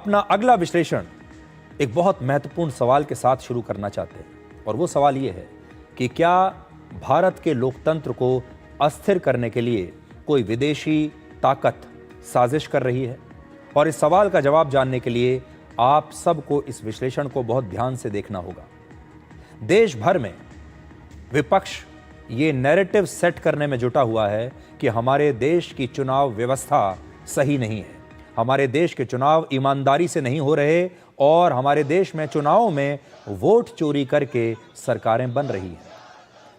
अपना अगला विश्लेषण एक बहुत महत्वपूर्ण सवाल के साथ शुरू करना चाहते हैं और वो सवाल ये है कि क्या भारत के लोकतंत्र को अस्थिर करने के लिए कोई विदेशी ताकत साजिश कर रही है। और इस सवाल का जवाब जानने के लिए आप सबको इस विश्लेषण को बहुत ध्यान से देखना होगा। देश भर में विपक्ष ये नैरेटिव सेट करने में जुटा हुआ है कि हमारे देश की चुनाव व्यवस्था सही नहीं है, हमारे देश के चुनाव ईमानदारी से नहीं हो रहे और हमारे देश में चुनावों में वोट चोरी करके सरकारें बन रही हैं।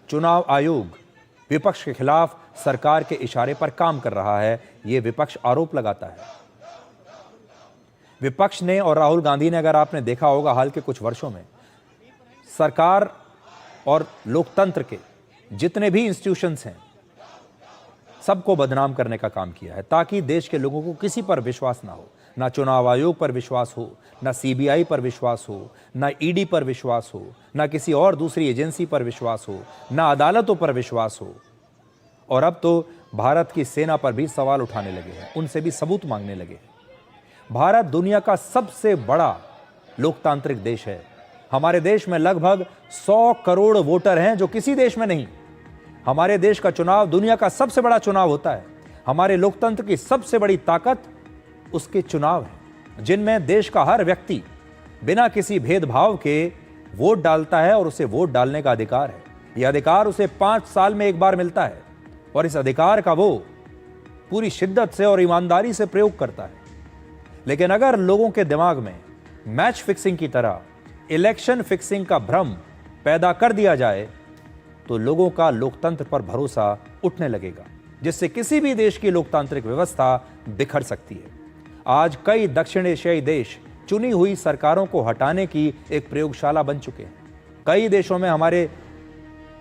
चुनाव आयोग विपक्ष के खिलाफ सरकार के इशारे पर काम कर रहा है, ये विपक्ष आरोप लगाता है। विपक्ष ने और राहुल गांधी ने, अगर आपने देखा होगा हाल के कुछ वर्षों में, सरकार और लोकतंत्र के जितने भी इंस्टीट्यूशंस हैं सबको बदनाम करने का काम किया है ताकि देश के लोगों को किसी पर विश्वास ना हो, ना चुनाव आयोग पर विश्वास हो, ना सीबीआई पर विश्वास हो, ना ईडी पर विश्वास हो, ना किसी और दूसरी एजेंसी पर विश्वास हो, ना अदालतों पर विश्वास हो। और अब तो भारत की सेना पर भी सवाल उठाने लगे हैं, उनसे भी सबूत मांगने लगे हैं। भारत दुनिया का सबसे बड़ा लोकतांत्रिक देश है। हमारे देश में लगभग 100 करोड़ वोटर हैं, जो किसी देश में नहीं। हमारे देश का चुनाव दुनिया का सबसे बड़ा चुनाव होता है। हमारे लोकतंत्र की सबसे बड़ी ताकत उसके चुनाव है, जिनमें देश का हर व्यक्ति बिना किसी भेदभाव के वोट डालता है और उसे वोट डालने का अधिकार है। यह अधिकार उसे 5 साल में एक बार मिलता है और इस अधिकार का वो पूरी शिद्दत से और ईमानदारी से प्रयोग करता है। लेकिन अगर लोगों के दिमाग में मैच फिक्सिंग की तरह इलेक्शन फिक्सिंग का भ्रम पैदा कर दिया जाए तो लोगों का लोकतंत्र पर भरोसा उठने लगेगा, जिससे किसी भी देश की लोकतांत्रिक व्यवस्था बिखर सकती है। आज कई दक्षिण एशियाई देश चुनी हुई सरकारों को हटाने की एक प्रयोगशाला बन चुके हैं। कई देशों में हमारे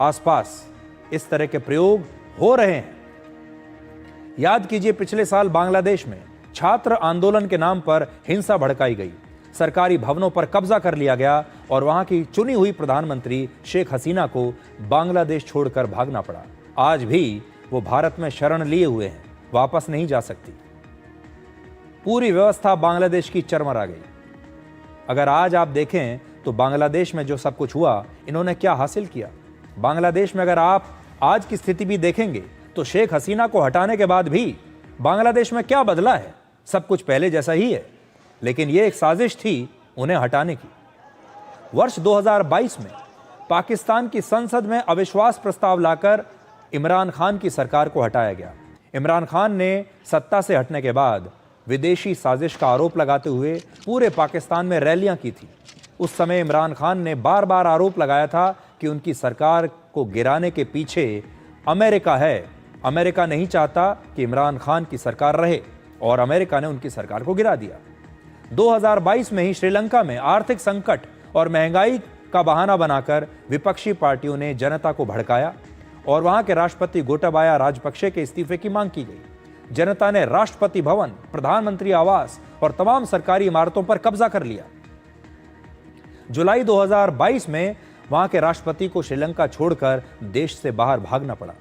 आसपास इस तरह के प्रयोग हो रहे हैं। याद कीजिए, पिछले साल बांग्लादेश में छात्र आंदोलन के नाम पर हिंसा भड़काई गई, सरकारी भवनों पर कब्जा कर लिया गया और वहां की चुनी हुई प्रधानमंत्री शेख हसीना को बांग्लादेश छोड़कर भागना पड़ा। आज भी वो भारत में शरण लिए हुए हैं, वापस नहीं जा सकती। पूरी व्यवस्था बांग्लादेश की चरमरा गई। अगर आज आप देखें तो बांग्लादेश में जो सब कुछ हुआ, इन्होंने क्या हासिल किया। बांग्लादेश में अगर आप आज की स्थिति भी देखेंगे तो शेख हसीना को हटाने के बाद भी बांग्लादेश में क्या बदला है? सब कुछ पहले जैसा ही है, लेकिन यह एक साजिश थी उन्हें हटाने की। वर्ष 2022 में पाकिस्तान की संसद में अविश्वास प्रस्ताव लाकर इमरान खान की सरकार को हटाया गया। इमरान खान ने सत्ता से हटने के बाद विदेशी साजिश का आरोप लगाते हुए पूरे पाकिस्तान में रैलियां की थी। उस समय इमरान खान ने बार बार आरोप लगाया था कि उनकी सरकार को गिराने के पीछे अमेरिका है। अमेरिका नहीं चाहता कि इमरान खान की सरकार रहे और अमेरिका ने उनकी सरकार को गिरा दिया। 2022 में ही श्रीलंका में आर्थिक संकट और महंगाई का बहाना बनाकर विपक्षी पार्टियों ने जनता को भड़काया और वहां के राष्ट्रपति गोटाबाया राजपक्षे के इस्तीफे की मांग की गई। जनता ने राष्ट्रपति भवन, प्रधानमंत्री आवास और तमाम सरकारी इमारतों पर कब्जा कर लिया। जुलाई 2022 में वहां के राष्ट्रपति को श्रीलंका छोड़कर देश से बाहर भागना पड़ा।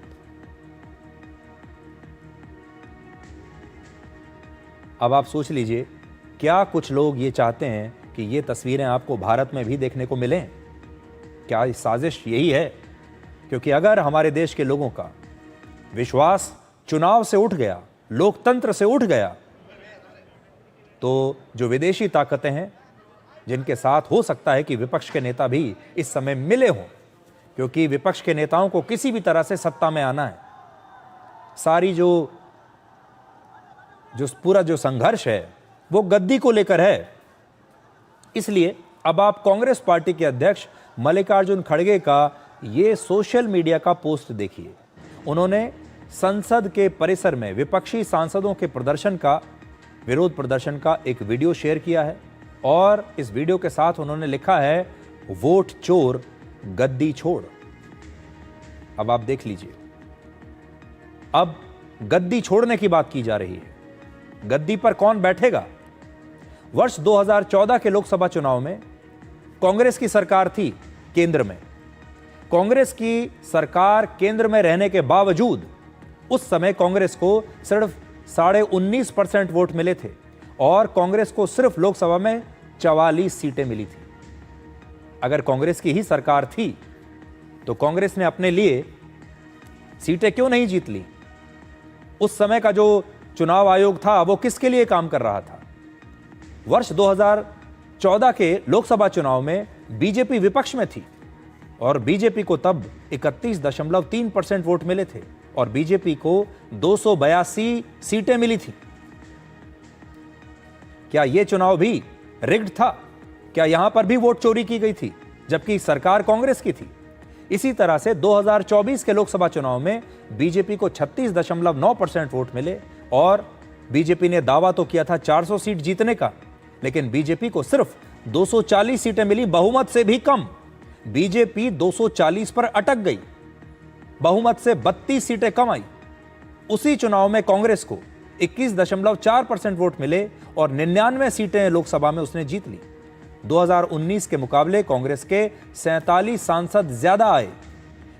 अब आप सोच लीजिए, क्या कुछ लोग ये चाहते हैं कि ये तस्वीरें आपको भारत में भी देखने को मिलें? क्या ये साजिश यही है? क्योंकि अगर हमारे देश के लोगों का विश्वास चुनाव से उठ गया, लोकतंत्र से उठ गया, तो जो विदेशी ताकतें हैं, जिनके साथ हो सकता है कि विपक्ष के नेता भी इस समय मिले हों, क्योंकि विपक्ष के नेताओं को किसी भी तरह से सत्ता में आना है। सारी जो पूरा जो संघर्ष है वो गद्दी को लेकर है। इसलिए अब आप कांग्रेस पार्टी के अध्यक्ष मल्लिकार्जुन खड़गे का ये सोशल मीडिया का पोस्ट देखिए। उन्होंने संसद के परिसर में विपक्षी सांसदों के विरोध प्रदर्शन का एक वीडियो शेयर किया है और इस वीडियो के साथ उन्होंने लिखा है, वोट चोर गद्दी छोड़। अब आप देख लीजिए, अब गद्दी छोड़ने की बात की जा रही है। गद्दी पर कौन बैठेगा? वर्ष 2014 के लोकसभा चुनाव में कांग्रेस की सरकार थी केंद्र में। कांग्रेस की सरकार केंद्र में रहने के बावजूद उस समय कांग्रेस को सिर्फ 19.5% वोट मिले थे और कांग्रेस को सिर्फ लोकसभा में 44 सीटें मिली थी। अगर कांग्रेस की ही सरकार थी तो कांग्रेस ने अपने लिए सीटें क्यों नहीं जीत ली? उस समय का जो चुनाव आयोग था वो किसके लिए काम कर रहा था? वर्ष 2014 के लोकसभा चुनाव में बीजेपी विपक्ष में थी और बीजेपी को तब 31.3% वोट मिले थे और बीजेपी को 282 सीटें मिली थी। क्या यह चुनाव भी रिग्ड था? क्या यहां पर भी वोट चोरी की गई थी जबकि सरकार कांग्रेस की थी? इसी तरह से 2024 के लोकसभा चुनाव में बीजेपी को 36.9% वोट मिले और बीजेपी ने दावा तो किया था 400 सीट जीतने का, लेकिन बीजेपी को सिर्फ 240 सीटें मिली, बहुमत से भी कम। बीजेपी 240 पर अटक गई, बहुमत से 32 सीटें कम आई। उसी चुनाव में कांग्रेस को 21.4% वोट मिले और 99 सीटें लोकसभा में उसने जीत ली। 2019 के मुकाबले कांग्रेस के 47 सांसद ज्यादा आए।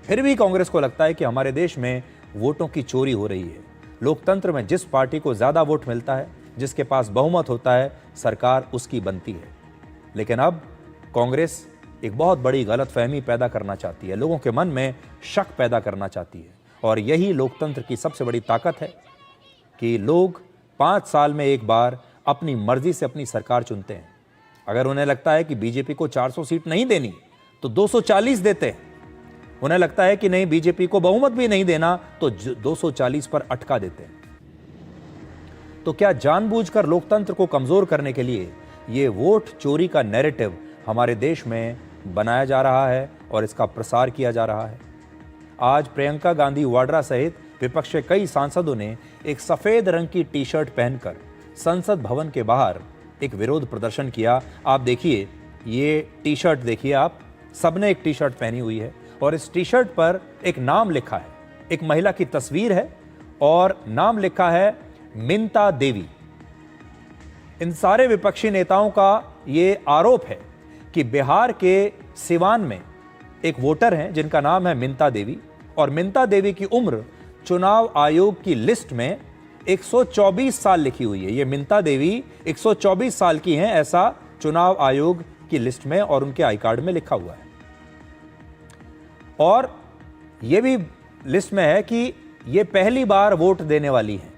फिर भी कांग्रेस को लगता है कि हमारे देश में वोटों की चोरी हो रही है। लोकतंत्र में जिस पार्टी को ज्यादा वोट मिलता है, जिसके पास बहुमत होता है, सरकार उसकी बनती है। लेकिन अब कांग्रेस एक बहुत बड़ी गलतफहमी पैदा करना चाहती है, लोगों के मन में शक पैदा करना चाहती है और यही लोकतंत्र की सबसे बड़ी ताकत है कि लोग 5 साल में एक बार अपनी मर्जी से अपनी सरकार चुनते हैं। अगर उन्हें लगता है कि बीजेपी को 400 सीट नहीं देनी तो 240 देते हैं। उन्हें लगता है कि नहीं, बीजेपी को बहुमत भी नहीं देना तो 240 पर अटका देते हैं। तो क्या जानबूझकर लोकतंत्र को कमजोर करने के लिए यह वोट चोरी का नैरेटिव हमारे देश में बनाया जा रहा है और इसका प्रसार किया जा रहा है? आज प्रियंका गांधी वाड्रा सहित विपक्ष के कई सांसदों ने एक सफेद रंग की टी शर्ट पहनकर संसद भवन के बाहर एक विरोध प्रदर्शन किया। आप देखिए, ये टी शर्ट देखिए, आप सबने एक टी शर्ट पहनी हुई है और इस टी शर्ट पर एक नाम लिखा है, एक महिला की तस्वीर है और नाम लिखा है मिंता देवी। इन सारे विपक्षी नेताओं का ये आरोप है कि बिहार के सिवान में एक वोटर हैं जिनका नाम है मिंता देवी और मिंता देवी की उम्र चुनाव आयोग की लिस्ट में 124 साल लिखी हुई है। ये मिंता देवी 124 साल की हैं, ऐसा चुनाव आयोग की लिस्ट में और उनके आई कार्ड में लिखा हुआ है। और यह भी लिस्ट में है कि ये पहली बार वोट देने वाली हैं,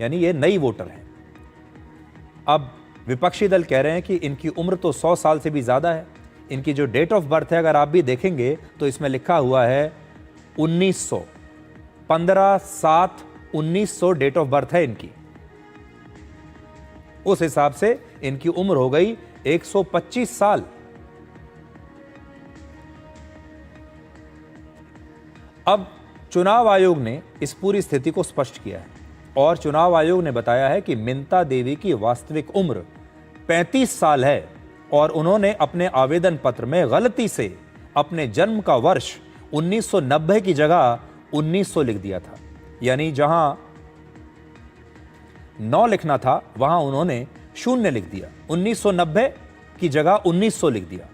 यानी ये नई वोटर हैं। अब विपक्षी दल कह रहे हैं कि इनकी उम्र तो 100 साल से भी ज्यादा है। इनकी जो डेट ऑफ बर्थ है, अगर आप भी देखेंगे तो इसमें लिखा हुआ है 1900, 15/7/1900 डेट ऑफ बर्थ है इनकी। उस हिसाब से इनकी उम्र हो गई 125 साल। अब चुनाव आयोग ने इस पूरी स्थिति को स्पष्ट किया है और चुनाव आयोग ने बताया है कि मिंता देवी की वास्तविक उम्र 35 साल है और उन्होंने अपने आवेदन पत्र में गलती से अपने जन्म का वर्ष 1990 की जगह 1900 लिख दिया था। यानी जहां 9 लिखना था वहां उन्होंने 0 लिख दिया, 1990 की जगह 1900 लिख दिया,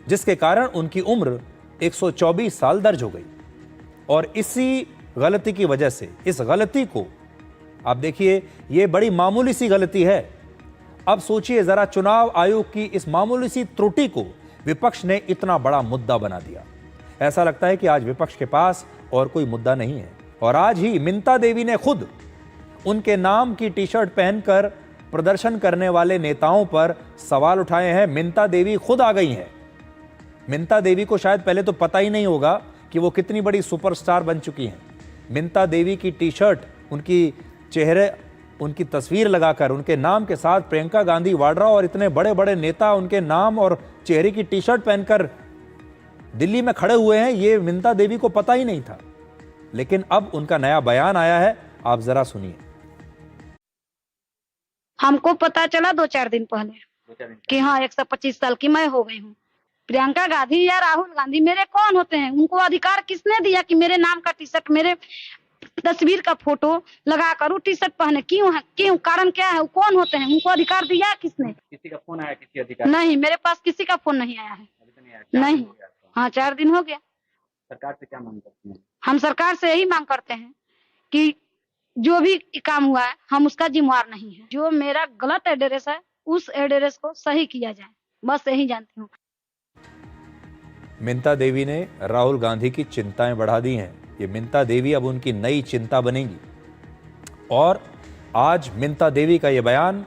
जिसके कारण उनकी उम्र 124 साल दर्ज हो गई। और इसी गलती की वजह से, इस गलती को आप देखिए, यह बड़ी मामूली सी गलती है। अब सोचिए जरा, चुनाव आयोग की इस मामूली सी त्रुटि को विपक्ष ने इतना बड़ा मुद्दा बना दिया। ऐसा लगता है कि आज विपक्ष के पास और कोई मुद्दा नहीं है। और आज ही मिंता देवी ने खुद उनके नाम की टी शर्ट पहनकर प्रदर्शन करने वाले नेताओं पर सवाल उठाए हैं। मिंता देवी खुद आ गई हैं। मिंता देवी को शायद पहले तो पता ही नहीं होगा कि वो कितनी बड़ी सुपरस्टार बन चुकी हैं। मिंता देवी की टी शर्ट, उनकी चेहरे, उनकी तस्वीर लगाकर उनके नाम के साथ प्रियंका गांधी वाड्रा और इतने बड़े बड़े नेता उनके नाम और चेहरे की टी शर्ट पहनकर दिल्ली में खड़े हुए हैं, ये मिंता देवी को पता ही नहीं था। लेकिन अब उनका नया बयान आया है, आप जरा सुनिए। हमको पता चला 2-4 दिन पहले कि हाँ 125 साल की मैं हो गई हूँ। प्रियंका गांधी या राहुल गांधी मेरे कौन होते हैं? उनको अधिकार किसने दिया कि मेरे नाम का टी शर्ट, मेरे तस्वीर का फोटो लगाकर टी शर्ट पहने? क्यों है? क्यों? कारण क्या है? वो कौन होते हैं? उनको अधिकार दिया किसने? किसी का फोन आया? किसी अधिकारी? नहीं, मेरे पास किसी का फोन नहीं आया है। नहीं। हाँ, 4 दिन हो गया। सरकार से क्या मांग करते हैं? हम सरकार से यही मांग करते हैं कि जो भी काम हुआ है हम उसका जिम्मेवार नहीं है। जो मेरा गलत एड्रेस है उस एड्रेस को सही किया जाए, बस यही जानती हूँ। मिंता देवी ने राहुल गांधी की चिंताएं बढ़ा दी हैं। ये मिंता देवी अब उनकी नई चिंता बनेगी। और आज मिंता देवी का ये बयान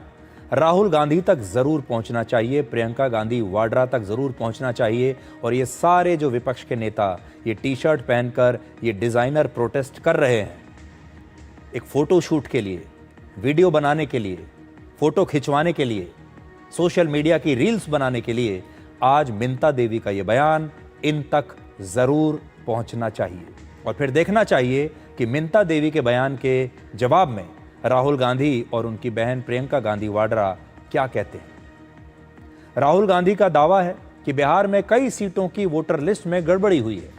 राहुल गांधी तक जरूर पहुंचना चाहिए, प्रियंका गांधी वाड्रा तक जरूर पहुंचना चाहिए। और ये सारे जो विपक्ष के नेता ये टी शर्ट पहनकर ये डिजाइनर प्रोटेस्ट कर रहे हैं, एक फोटो शूट के लिए, वीडियो बनाने के लिए, फोटो खिंचवाने के लिए, सोशल मीडिया की रील्स बनाने के लिए, आज मिंता देवी का यह बयान इन तक जरूर पहुंचना चाहिए। और फिर देखना चाहिए कि मिंता देवी के बयान के जवाब में राहुल गांधी और उनकी बहन प्रियंका गांधी वाड्रा क्या कहते हैं। राहुल गांधी का दावा है कि बिहार में कई सीटों की वोटर लिस्ट में गड़बड़ी हुई है।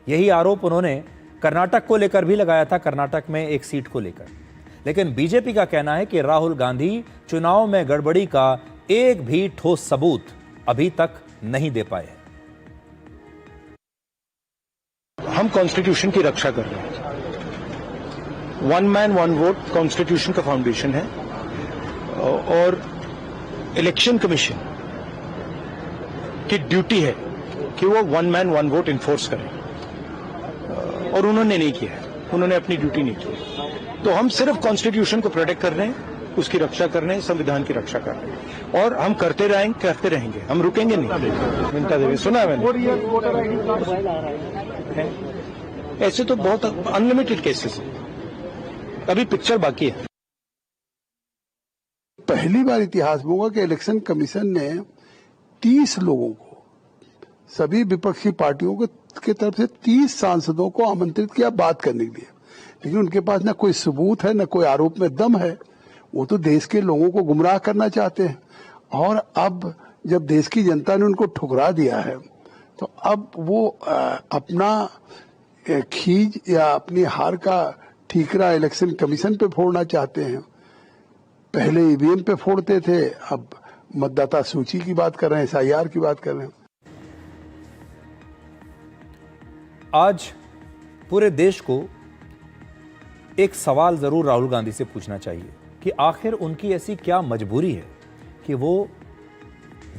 यही आरोप उन्होंने कर्नाटक को लेकर भी लगाया था, कर्नाटक में एक सीट को लेकर। लेकिन बीजेपी का कहना है कि राहुल गांधी चुनाव में गड़बड़ी का एक भी ठोस सबूत अभी तक नहीं दे पाए हैं। हम कॉन्स्टिट्यूशन की रक्षा कर रहे हैं। One man one vote constitution का फाउंडेशन है और इलेक्शन कमीशन की ड्यूटी है कि वो one man one vote enforce करें, और उन्होंने नहीं किया है, उन्होंने अपनी ड्यूटी नहीं की। तो हम सिर्फ कॉन्स्टिट्यूशन को प्रोटेक्ट कर रहे हैं, उसकी रक्षा कर रहे हैं, संविधान की रक्षा कर रहे हैं, और हम करते रहेंगे, हम रुकेंगे नहीं। मिंता देवी सुना है मैंने, ऐसे तो बहुत अनलिमिटेड केसेस हैं, अभी पिक्चर बाकी है। पहली बार इतिहास में होगा कि इलेक्शन कमीशन ने 30 लोगों को, सभी विपक्षी पार्टियों के तरफ से 30 सांसदों को आमंत्रित किया बात करने के लिए, लेकिन उनके पास न कोई सबूत है, न कोई आरोप में दम है। वो तो देश के लोगों को गुमराह करना चाहते हैं। और अब जब देश की जनता ने उनको ठुकरा दिया है, तो अब वो अपना खींच या अपनी हार का ठीकरा इलेक्शन कमीशन पे फोड़ना चाहते हैं। पहले ईवीएम पे फोड़ते थे, अब मतदाता सूची की बात कर रहे हैं, SIR की बात कर रहे हैं। आज पूरे देश को एक सवाल जरूर राहुल गांधी से पूछना चाहिए कि आखिर उनकी ऐसी क्या मजबूरी है कि वो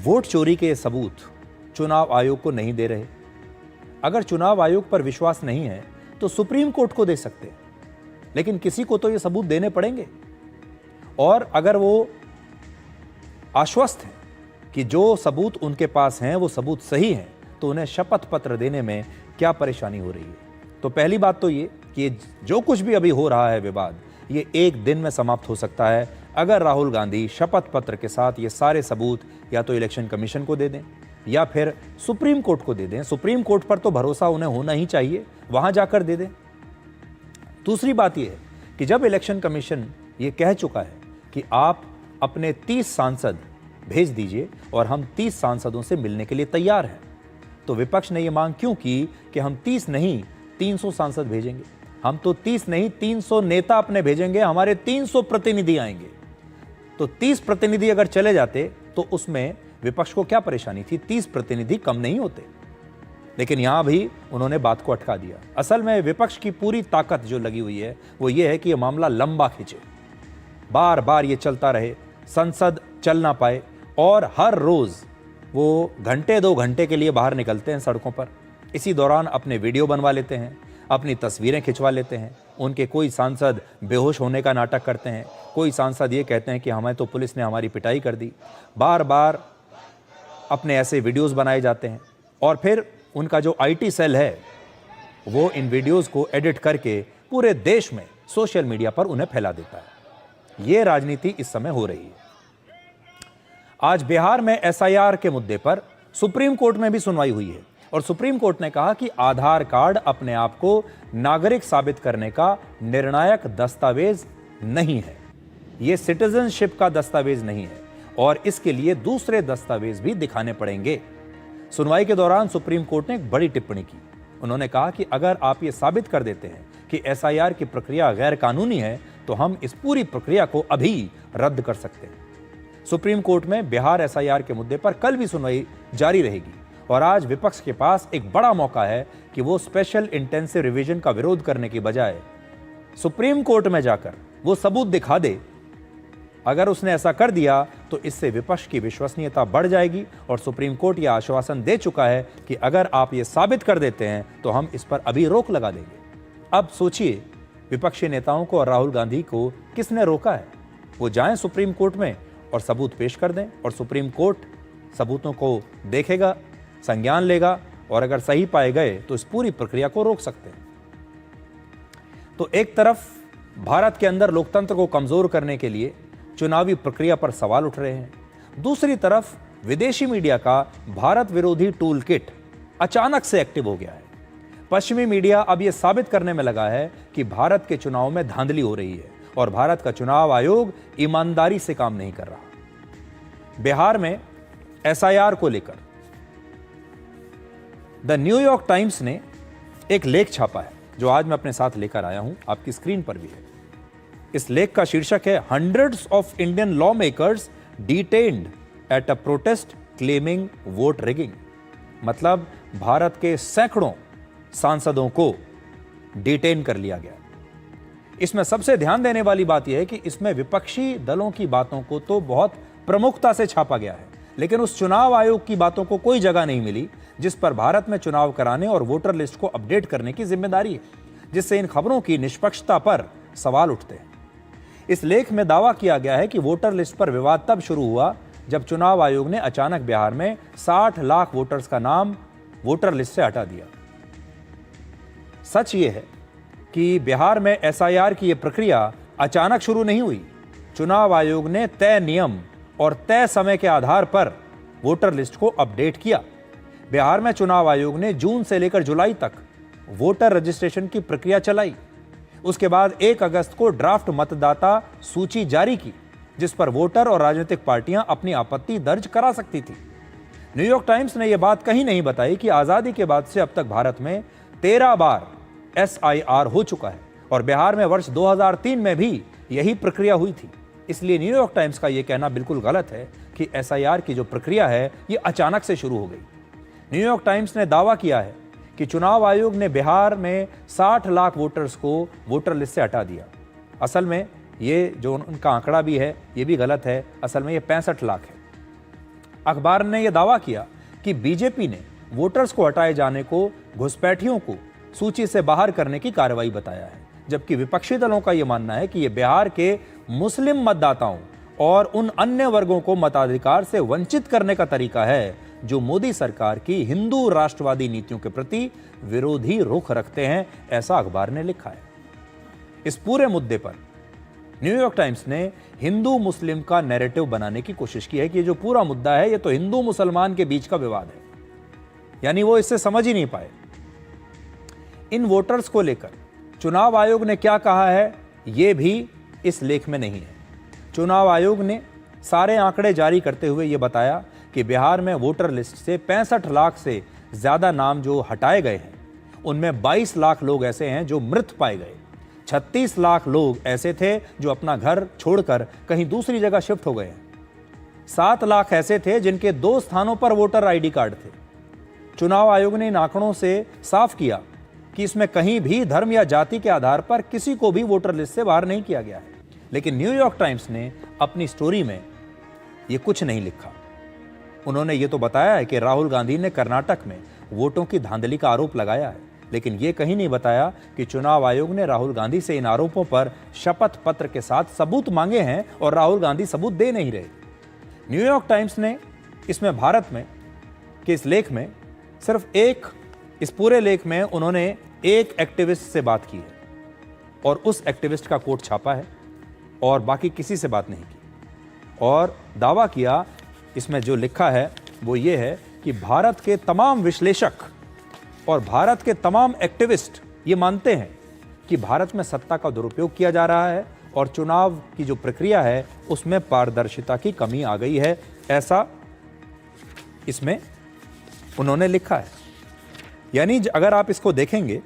वोट चोरी के सबूत चुनाव आयोग को नहीं दे रहे। अगर चुनाव आयोग पर विश्वास नहीं है तो सुप्रीम कोर्ट को दे सकते हैं, लेकिन किसी को तो ये सबूत देने पड़ेंगे। और अगर वो आश्वस्त हैं कि जो सबूत उनके पास हैं वो सबूत सही हैं, तो उन्हें शपथ पत्र देने में क्या परेशानी हो रही है। तो पहली बात तो ये कि जो कुछ भी अभी हो रहा है विवाद, ये एक दिन में समाप्त हो सकता है अगर राहुल गांधी शपथ पत्र के साथ ये सारे सबूत या तो इलेक्शन कमीशन को दे दें या फिर सुप्रीम कोर्ट को दे दें। सुप्रीम कोर्ट पर तो भरोसा उन्हें होना ही चाहिए, वहां जाकर दे दें। दूसरी बात यह है कि जब इलेक्शन कमीशन ये कह चुका है कि आप अपने 30 सांसद भेज दीजिए और हम 30 सांसदों से मिलने के लिए तैयार हैं, तो विपक्ष ने ये मांग क्यों की कि हम 30 नहीं 300 सांसद भेजेंगे। हम तो 30 नहीं 300 नेता अपने भेजेंगे, हमारे 300 प्रतिनिधि आएंगे। तो 30 प्रतिनिधि अगर चले जाते तो उसमें विपक्ष को क्या परेशानी थी, 30 प्रतिनिधि कम नहीं होते। लेकिन यहां भी उन्होंने बात को अटका दिया। असल में विपक्ष की पूरी ताकत जो लगी हुई है वो ये है कि यह मामला लंबा खींचे, बार बार ये चलता रहे, संसद चल ना पाए, और हर रोज वो घंटे 2 घंटे के लिए बाहर निकलते हैं सड़कों पर। इसी दौरान अपने वीडियो बनवा लेते हैं, अपनी तस्वीरें खिंचवा लेते हैं। उनके कोई सांसद बेहोश होने का नाटक करते हैं, कोई सांसद ये कहते हैं कि हमें तो पुलिस ने हमारी पिटाई कर दी। बार बार अपने ऐसे वीडियोस बनाए जाते हैं और फिर उनका जो IT सेल है वो इन वीडियोस को एडिट करके पूरे देश में सोशल मीडिया पर उन्हें फैला देता है। ये राजनीति इस समय हो रही है। आज बिहार में SIR के मुद्दे पर सुप्रीम कोर्ट में भी सुनवाई हुई है और सुप्रीम कोर्ट ने कहा कि आधार कार्ड अपने आप को नागरिक साबित करने का निर्णायक दस्तावेज नहीं है, यह सिटीजनशिप का दस्तावेज नहीं है और इसके लिए दूसरे दस्तावेज भी दिखाने पड़ेंगे। सुनवाई के दौरान सुप्रीम कोर्ट ने एक बड़ी टिप्पणी की। उन्होंने कहा कि अगर आप ये साबित कर देते हैं कि SIR की प्रक्रिया गैर कानूनी है तो हम इस पूरी प्रक्रिया को अभी रद्द कर सकते हैं। सुप्रीम कोर्ट में बिहार SIR के मुद्दे पर कल भी सुनवाई जारी रहेगी और आज विपक्ष के पास एक बड़ा मौका है कि वो स्पेशल इंटेंसिव रिवीजन का विरोध करने की बजाय सुप्रीम कोर्ट में जाकर वो सबूत दिखा दे। अगर उसने ऐसा कर दिया तो इससे विपक्ष की विश्वसनीयता बढ़ जाएगी और सुप्रीम कोर्ट यह आश्वासन दे चुका है कि अगर आप ये साबित कर देते हैं तो हम इस पर अभी रोक लगा देंगे। अब सोचिए, विपक्षी नेताओं को और राहुल गांधी को किसने रोका है? वो जाएं सुप्रीम कोर्ट में और सबूत पेश कर दें और सुप्रीम कोर्ट सबूतों को देखेगा, संज्ञान लेगा और अगर सही पाए गए तो इस पूरी प्रक्रिया को रोक सकते हैं। तो एक तरफ भारत के अंदर लोकतंत्र को कमजोर करने के लिए चुनावी प्रक्रिया पर सवाल उठ रहे हैं, दूसरी तरफ विदेशी मीडिया का भारत विरोधी टूल किट अचानक से एक्टिव हो गया है। पश्चिमी मीडिया अब यह साबित करने में लगा है कि भारत के चुनाव में धांधली हो रही है और भारत का चुनाव आयोग ईमानदारी से काम नहीं कर रहा। बिहार में एसआईआर को लेकर द न्यूयॉर्क टाइम्स ने एक लेख छापा है जो आज मैं अपने साथ लेकर आया हूं, आपकी स्क्रीन पर भी है। इस लेख का शीर्षक है hundreds of Indian law makers detained at a protest claiming vote rigging. मतलब भारत के सैकड़ों सांसदों को डिटेन कर लिया गया। इसमें सबसे ध्यान देने वाली बात यह है कि इसमें विपक्षी दलों की बातों को तो बहुत प्रमुखता से छापा गया है, लेकिन उस चुनाव आयोग की बातों को कोई जगह नहीं मिली जिस पर भारत में चुनाव कराने और वोटर लिस्ट को अपडेट करने की जिम्मेदारी है, जिससे इन खबरों की निष्पक्षता पर सवाल उठते हैं। इस लेख में दावा किया गया है कि वोटर लिस्ट पर विवाद तब शुरू हुआ जब चुनाव आयोग ने अचानक बिहार में 60 लाख वोटर्स का नाम वोटर लिस्ट से हटा दिया। सच ये है कि बिहार में एसआईआर की यह प्रक्रिया अचानक शुरू नहीं हुई। चुनाव आयोग ने तय नियम और तय समय के आधार पर वोटर लिस्ट को अपडेट किया। बिहार में चुनाव आयोग ने जून से लेकर जुलाई तक वोटर रजिस्ट्रेशन की प्रक्रिया चलाई। उसके बाद 1 अगस्त को ड्राफ्ट मतदाता सूची जारी की, जिस पर वोटर और राजनीतिक पार्टियां अपनी आपत्ति दर्ज करा सकती थी। न्यूयॉर्क टाइम्स ने यह बात कहीं नहीं बताई कि आजादी के बाद से अब तक भारत में 13 बार एसआईआर हो चुका है और बिहार में वर्ष 2003 में भी यही प्रक्रिया हुई थी। इसलिए न्यूयॉर्क टाइम्स का यह कहना बिल्कुल गलत है कि एसआईआर की जो प्रक्रिया है यह अचानक से शुरू हो गई। न्यूयॉर्क टाइम्स ने दावा किया है कि चुनाव आयोग ने बिहार में 60 लाख वोटर्स को वोटर लिस्ट से हटा दिया। असल में ये जो उनका आंकड़ा भी है ये भी गलत है, असल में ये 65 लाख है। अखबार ने यह दावा किया कि बीजेपी ने वोटर्स को हटाए जाने को घुसपैठियों को सूची से बाहर करने की कार्रवाई बताया है, जबकि विपक्षी दलों का यह मानना है कि यह बिहार के मुस्लिम मतदाताओं और उन अन्य वर्गों को मताधिकार से वंचित करने का तरीका है जो मोदी सरकार की हिंदू राष्ट्रवादी नीतियों के प्रति विरोधी रुख रखते हैं, ऐसा अखबार ने लिखा है। इस पूरे मुद्दे पर न्यूयॉर्क टाइम्स ने हिंदू मुस्लिम का नैरेटिव बनाने की कोशिश की है कि ये जो पूरा मुद्दा है ये तो हिंदू मुसलमान के बीच का विवाद है, यानी वो इससे समझ ही नहीं पाए। इन वोटर्स को लेकर चुनाव आयोग ने क्या कहा है ये भी इस लेख में नहीं है। चुनाव आयोग ने सारे आंकड़े जारी करते हुए ये बताया कि बिहार में वोटर लिस्ट से 65 लाख से ज्यादा नाम जो हटाए गए हैं उनमें 22 लाख लोग ऐसे हैं जो मृत पाए गए, 36 लाख लोग ऐसे थे जो अपना घर छोड़कर कहीं दूसरी जगह शिफ्ट हो गए हैं, 7 लाख ऐसे थे जिनके 2 स्थानों पर वोटर आईडी कार्ड थे। चुनाव आयोग ने इन आंकड़ों से साफ किया कि इसमें कहीं भी धर्म या जाति के आधार पर किसी को भी वोटर लिस्ट से बाहर नहीं किया गया है। लेकिन न्यूयॉर्क टाइम्स ने अपनी स्टोरी में यह कुछ नहीं लिखा। उन्होंने ये तो बताया है कि राहुल गांधी ने कर्नाटक में वोटों की धांधली का आरोप लगाया है, लेकिन ये कहीं नहीं बताया कि चुनाव आयोग ने राहुल गांधी से इन आरोपों पर शपथ पत्र के साथ सबूत मांगे हैं और राहुल गांधी सबूत दे नहीं रहे। न्यूयॉर्क टाइम्स ने इसमें भारत में कि इस लेख में सिर्फ इस पूरे लेख में उन्होंने एक एक्टिविस्ट से बात की है और उस एक्टिविस्ट का कोट छापा है और बाकी किसी से बात नहीं की, और दावा किया इसमें जो लिखा है वो ये है कि भारत के तमाम विश्लेषक और भारत के तमाम एक्टिविस्ट ये मानते हैं कि भारत में सत्ता का दुरुपयोग किया जा रहा है और चुनाव की जो प्रक्रिया है उसमें पारदर्शिता की कमी आ गई है, ऐसा इसमें उन्होंने लिखा है। यानी अगर आप इसको देखेंगे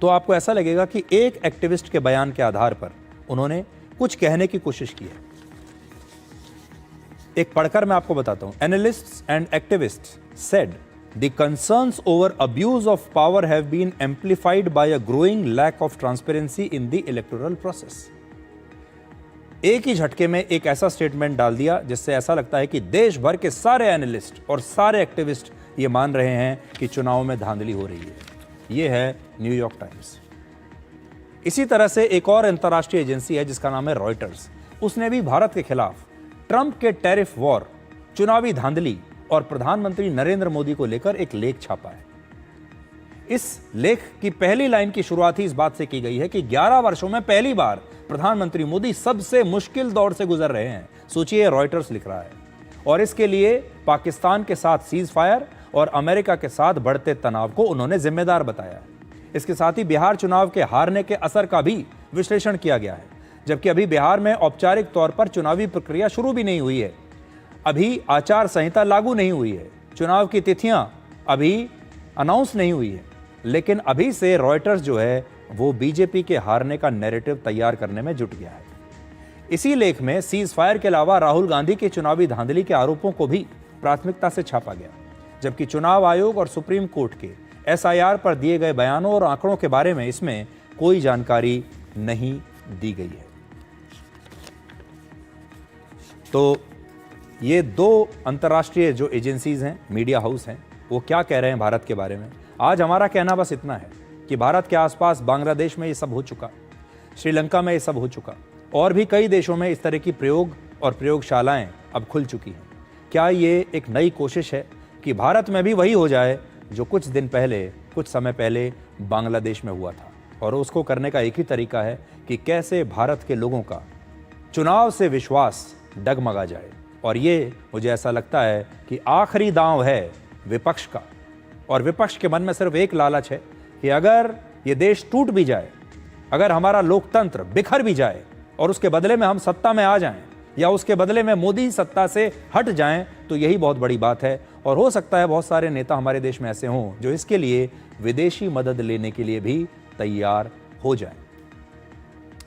तो आपको ऐसा लगेगा कि एक एक्टिविस्ट के बयान के आधार पर उन्होंने कुछ कहने की कोशिश की है। एक पढ़कर मैं आपको बताता हूं। Analysts and activists said the concerns over abuse of power have been amplified by a growing lack of transparency in the electoral process. एक ही झटके में एक ऐसा स्टेटमेंट डाल दिया जिससे ऐसा लगता है कि देश भर के सारे एनालिस्ट और सारे एक्टिविस्ट ये मान रहे हैं कि चुनाव में धांधली हो रही है। ये है न्यूयॉर्क टाइम्स। इसी तरह से एक और अंतर्राष्ट्रीय एजेंसी है जिसका नाम है रॉयटर्स। उसने भी भारत के खिलाफ ट्रंप के टैरिफ वॉर, चुनावी धांधली और प्रधानमंत्री नरेंद्र मोदी को लेकर एक लेख छापा है। इस लेख की पहली लाइन की शुरुआत ही इस बात से की गई है कि 11 वर्षों में पहली बार प्रधानमंत्री मोदी सबसे मुश्किल दौर से गुजर रहे हैं। सोचिए, रॉयटर्स लिख रहा है। और इसके लिए पाकिस्तान के साथ सीज फायर और अमेरिका के साथ बढ़ते तनाव को उन्होंने जिम्मेदार बताया है। इसके साथ ही बिहार चुनाव के हारने के असर का भी विश्लेषण किया गया है, जबकि अभी बिहार में औपचारिक तौर पर चुनावी प्रक्रिया शुरू भी नहीं हुई है। अभी आचार संहिता लागू नहीं हुई है, चुनाव की तिथियां अभी अनाउंस नहीं हुई है, लेकिन अभी से रॉयटर्स जो है वो बीजेपी के हारने का नैरेटिव तैयार करने में जुट गया है। इसी लेख में सीज फायर के अलावा राहुल गांधी के चुनावी धांधली के आरोपों को भी प्राथमिकता से छापा गया, जबकि चुनाव आयोग और सुप्रीम कोर्ट के एसआईआर पर दिए गए बयानों और आंकड़ों के बारे में इसमें कोई जानकारी नहीं दी गई है। तो ये दो अंतर्राष्ट्रीय जो एजेंसीज हैं, मीडिया हाउस हैं, वो क्या कह रहे हैं भारत के बारे में। आज हमारा कहना बस इतना है कि भारत के आसपास बांग्लादेश में ये सब हो चुका, श्रीलंका में ये सब हो चुका, और भी कई देशों में इस तरह की प्रयोग और प्रयोगशालाएं अब खुल चुकी हैं। क्या ये एक नई कोशिश है कि भारत में भी वही हो जाए जो कुछ दिन पहले, कुछ समय पहले बांग्लादेश में हुआ था? और उसको करने का एक ही तरीका है कि कैसे भारत के लोगों का चुनाव से विश्वास डगमगा जाए। और ये मुझे ऐसा लगता है कि आखिरी दांव है विपक्ष का, और विपक्ष के मन में सिर्फ एक लालच है कि अगर ये देश टूट भी जाए, अगर हमारा लोकतंत्र बिखर भी जाए और उसके बदले में हम सत्ता में आ जाएं, या उसके बदले में मोदी सत्ता से हट जाएं, तो यही बहुत बड़ी बात है। और हो सकता है बहुत सारे नेता हमारे देश में ऐसे हों जो इसके लिए विदेशी मदद लेने के लिए भी तैयार हो जाएं।